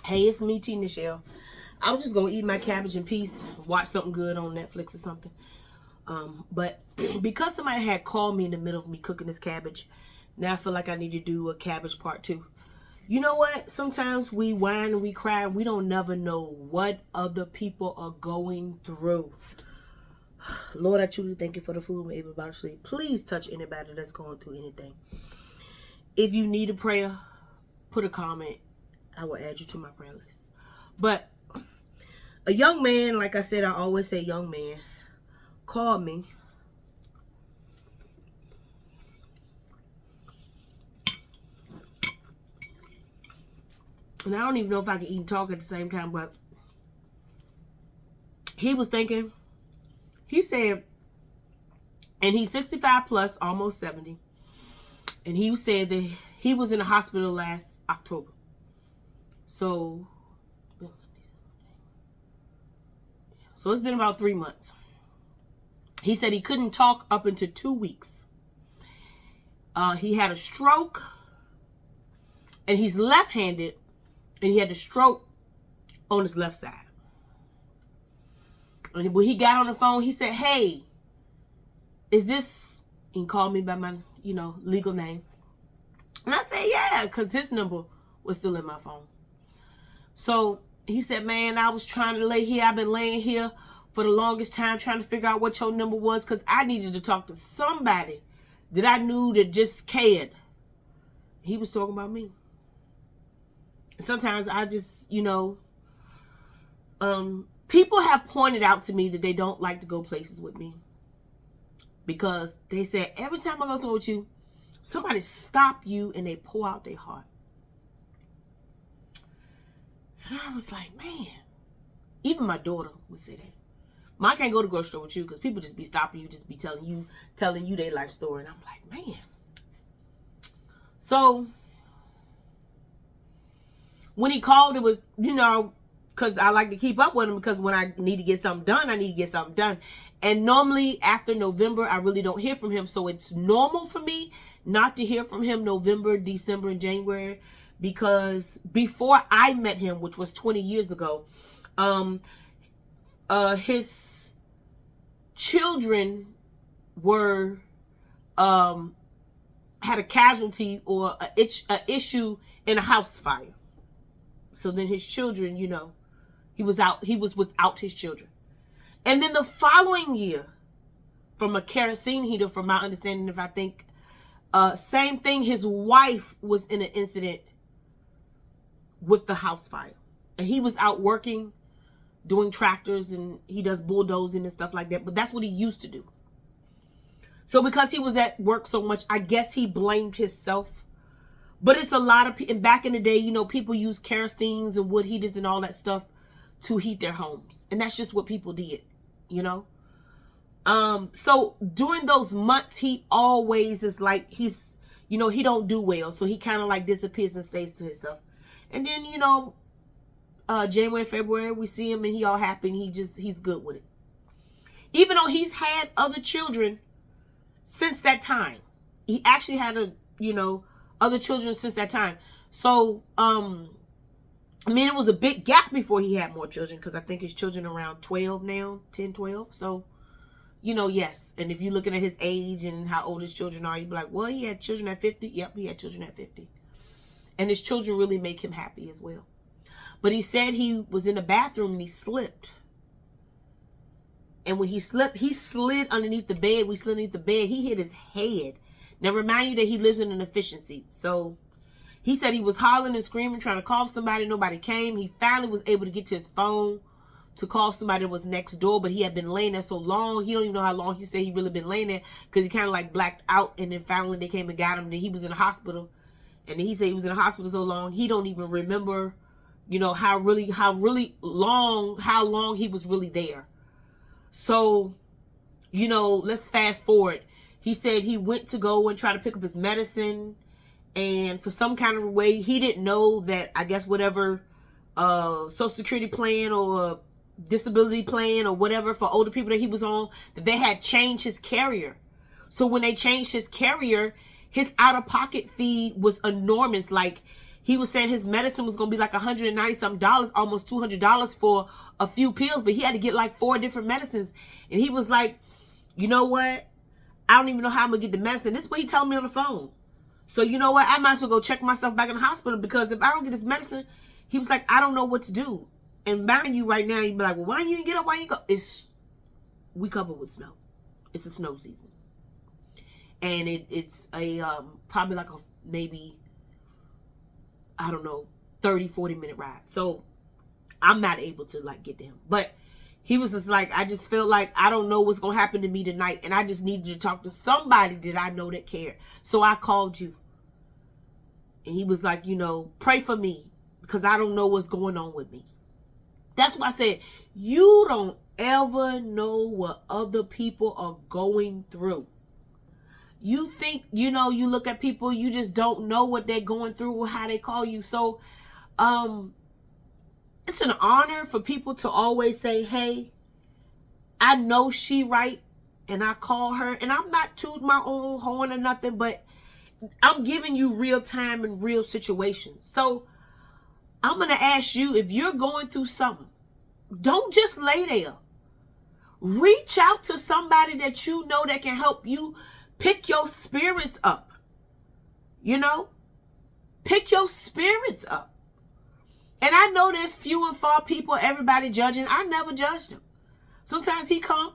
Hey, it's me, T.Neschell. I was just going to eat my cabbage in peace, watch something good on Netflix or something. But because somebody had called me in the middle of me cooking this cabbage, now I feel like I need to do a cabbage part 2. You know what? Sometimes we whine and we cry and we don't never know what other people are going through. Lord, I truly thank you for the food I'm able to sleep. Please touch anybody that's going through anything. If you need a prayer, put a comment. I will add you to my prayer list. But a young man, like I said, I always say young man, called me. And I don't even know if I can eat and talk at the same time, but he was thinking, he said, and he's 65 plus, almost 70. And he said that he was in the hospital last October. So it's been about 3 months. He said he couldn't talk up until 2 weeks. He had a stroke, and he's left-handed, and he had the stroke on his left side. And when he got on the phone, he said, "Hey, is this?" He called me by my, legal name. And I said, "Yeah," because his number was still in my phone. So he said, "Man, I was trying to lay here. I've been laying here for the longest time trying to figure out what your number was because I needed to talk to somebody that I knew that just cared." He was talking about me. And sometimes I just, people have pointed out to me that they don't like to go places with me because they said every time I go somewhere with you, somebody stop you and they pour out their heart. And I was like, man, even my daughter would say that. Mom, I can't go to the grocery store with you because people just be stopping you, just be telling you their life story. And I'm like, man. So when he called, it was, because I like to keep up with him because when I need to get something done, I need to get something done. And normally after November, I really don't hear from him. So it's normal for me not to hear from him November, December, and January. Because before I met him, which was 20 years ago, his children were had a casualty or a issue in a house fire. So then his children, he was without his children. And then the following year, from a kerosene heater, from my understanding, if I think, same thing, his wife was in an incident with the house fire. And he was out working, doing tractors, and he does bulldozing and stuff like that. But that's what he used to do. So because he was at work so much, I guess he blamed himself. But it's a lot of people. And back in the day, people use kerosenes and wood heaters and all that stuff to heat their homes. And that's just what people did, So during those months, he always is like, he don't do well. So he kind of like disappears and stays to himself. And then, January, February, we see him and he all happy and he's good with it. Even though he's had other children since that time. He actually had other children since that time. So, it was a big gap before he had more children because I think his children are around 12 now, 10, 12. So, yes. And if you're looking at his age and how old his children are, you'd be like, well, he had children at 50. Yep, he had children at 50. And his children really make him happy as well. But he said he was in the bathroom and he slipped. And when he slipped, he slid underneath the bed. We slid underneath the bed. He hit his head. Now, remind you that he lives in an efficiency. So he said he was hollering and screaming, trying to call somebody. Nobody came. He finally was able to get to his phone to call somebody that was next door. But he had been laying there so long. He don't even know how long he said he really been laying there because he kind of like blacked out. And then finally they came and got him. Then he was in the hospital. And then he said he was in the hospital so long, he don't even remember, how long he was really there. So, let's fast forward. He said he went to go and try to pick up his medicine. And for some kind of way, he didn't know that, I guess, whatever Social Security plan or disability plan or whatever for older people that he was on, that they had changed his carrier. So when they changed his carrier, his out-of-pocket fee was enormous. Like, He was saying his medicine was going to be like $190 something, almost $200 for a few pills, but he had to get like 4 different medicines. And he was like, you know what? I don't even know how I'm going to get the medicine. This is what he told me on the phone. So you know what? I might as well go check myself back in the hospital, because if I don't get this medicine, he was like, I don't know what to do. And mind you, right now, you'd be like, well, why you didn't get up? Why you go? We covered with snow. It's a snow season. And it's a, probably like a, maybe, I don't know, 30, 40-minute ride. So I'm not able to like get to him. But he was just like, I just feel like I don't know what's going to happen to me tonight. And I just needed to talk to somebody that I know that cared. So I called you. And he was like, you know, pray for me, because I don't know what's going on with me. That's why I said, you don't ever know what other people are going through. You think, you know, you look at people, you just don't know what they're going through or how they call you. So, it's an honor for people to always say, hey, I know she right, and I call her, and I'm not tooting my own horn or nothing, but I'm giving you real time and real situations. So I'm going to ask you, if you're going through something, don't just lay there. Reach out to somebody that you know that can help you pick your spirits up. You know? Pick your spirits up. And I know there's few and far people, everybody judging. I never judged him. Sometimes he come.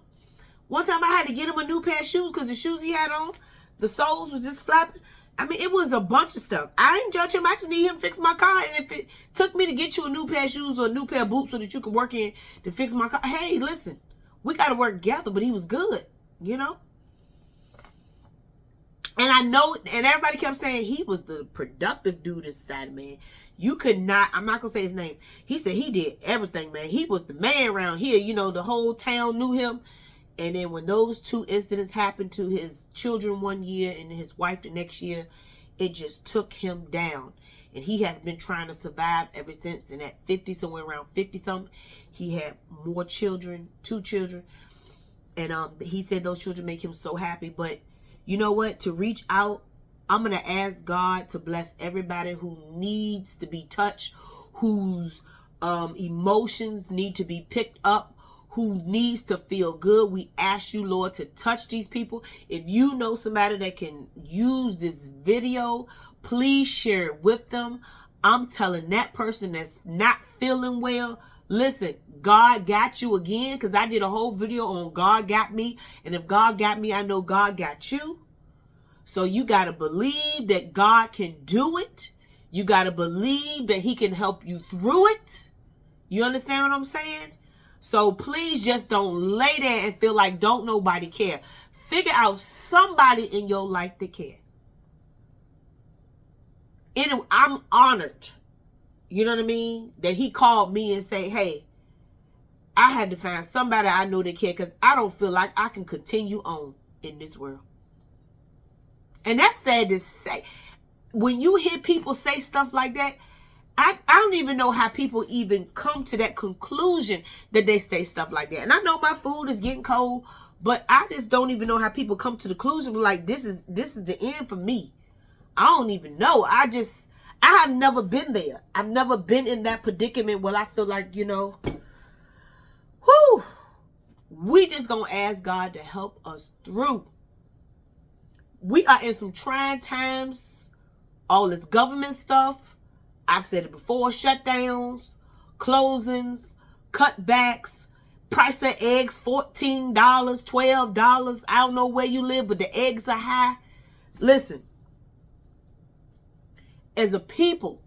One time I had to get him a new pair of shoes because the shoes he had on, the soles was just flapping. I mean, it was a bunch of stuff. I ain't judge him. I just need him to fix my car. And if it took me to get you a new pair of shoes or a new pair of boots so that you can work in to fix my car, hey, listen, we got to work together. But he was good, you know? And I know, and everybody kept saying he was the productive dude inside, man. You could not, I'm not going to say his name. He said he did everything, man. He was the man around here. You know, the whole town knew him. And then when those 2 incidents happened to his children one year and his wife the next year, it just took him down. And he has been trying to survive ever since. And at 50, somewhere around 50-something, he had more children, 2 children. And he said those children make him so happy. But you know what? To reach out, I'm going to ask God to bless everybody who needs to be touched, whose emotions need to be picked up, who needs to feel good. We ask you, Lord, to touch these people. If you know somebody that can use this video, please share it with them. I'm telling that person that's not feeling well, listen, God got you again, because I did a whole video on God got me. And if God got me, I know God got you. So you got to believe that God can do it. You got to believe that he can help you through it. You understand what I'm saying? So please just don't lay there and feel like don't nobody care. Figure out somebody in your life that care. Anyway, I'm honored, you know what I mean, that he called me and say, hey, I had to find somebody I know that care, because I don't feel like I can continue on in this world. And that's sad to say. When you hear people say stuff like that, I don't even know how people even come to that conclusion that they say stuff like that. And I know my food is getting cold, but I just don't even know how people come to the conclusion like this is the end for me. I don't even know. I have never been there. I've never been in that predicament where I feel like, you know, whew, we just gonna ask God to help us through. We are in some trying times. All this government stuff. I've said it before, shutdowns, closings, cutbacks, price of eggs, $14, $12. I don't know where you live, but the eggs are high. Listen, as a people,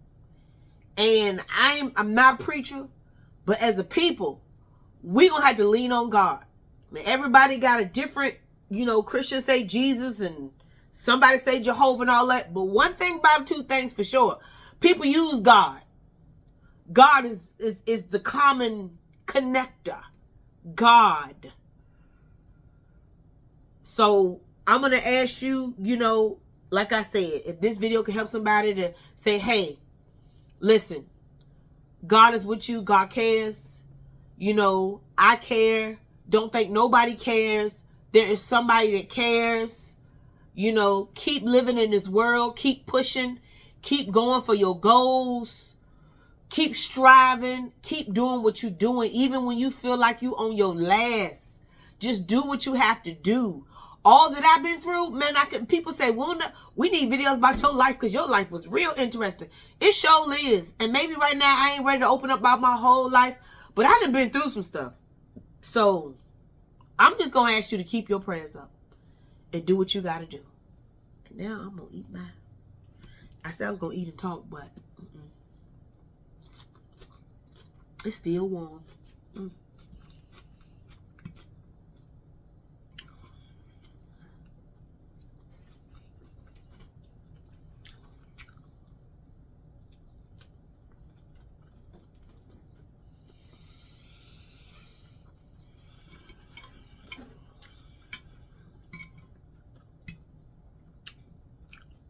and I'm not a preacher, but as a people, we're going to have to lean on God. I mean, everybody got a different, you know, Christians say Jesus and somebody say Jehovah and all that. But one thing about 2 things for sure. People use God. God is the common connector. God. So I'm going to ask you, you know, like I said, if this video can help somebody to say, hey, listen, God is with you. God cares. You know, I care. Don't think nobody cares. There is somebody that cares. You know, keep living in this world. Keep pushing. Keep going for your goals. Keep striving. Keep doing what you're doing. Even when you feel like you on your last. Just do what you have to do. All that I've been through, man, people say, well, no, we need videos about your life because your life was real interesting. It sure is. And maybe right now I ain't ready to open up about my whole life, but I done been through some stuff. So I'm just going to ask you to keep your prayers up and do what you got to do. And now I'm going to eat mine. I said I was going to eat and talk, but it's still warm.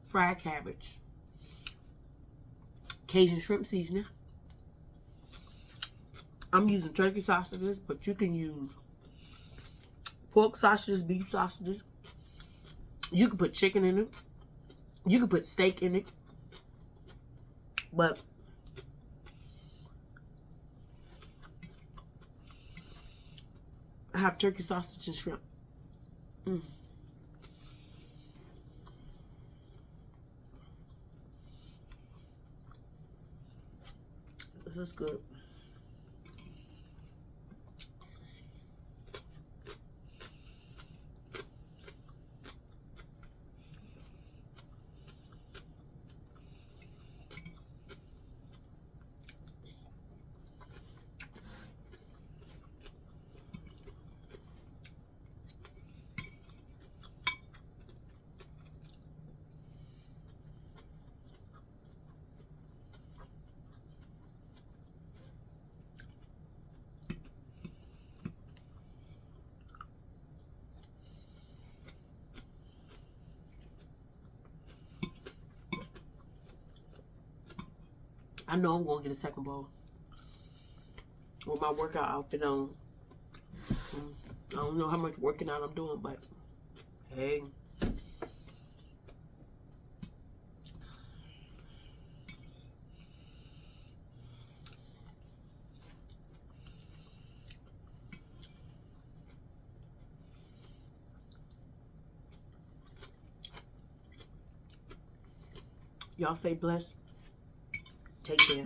Fried cabbage, Cajun shrimp seasoning. I'm using turkey sausages, but you can use pork sausages, beef sausages. You can put chicken in it. You can put steak in it. But I have turkey sausage and shrimp. This is good. I know I'm going to get a second bowl with my workout outfit on. I don't know how much working out I'm doing, but hey. Y'all stay blessed. Take care.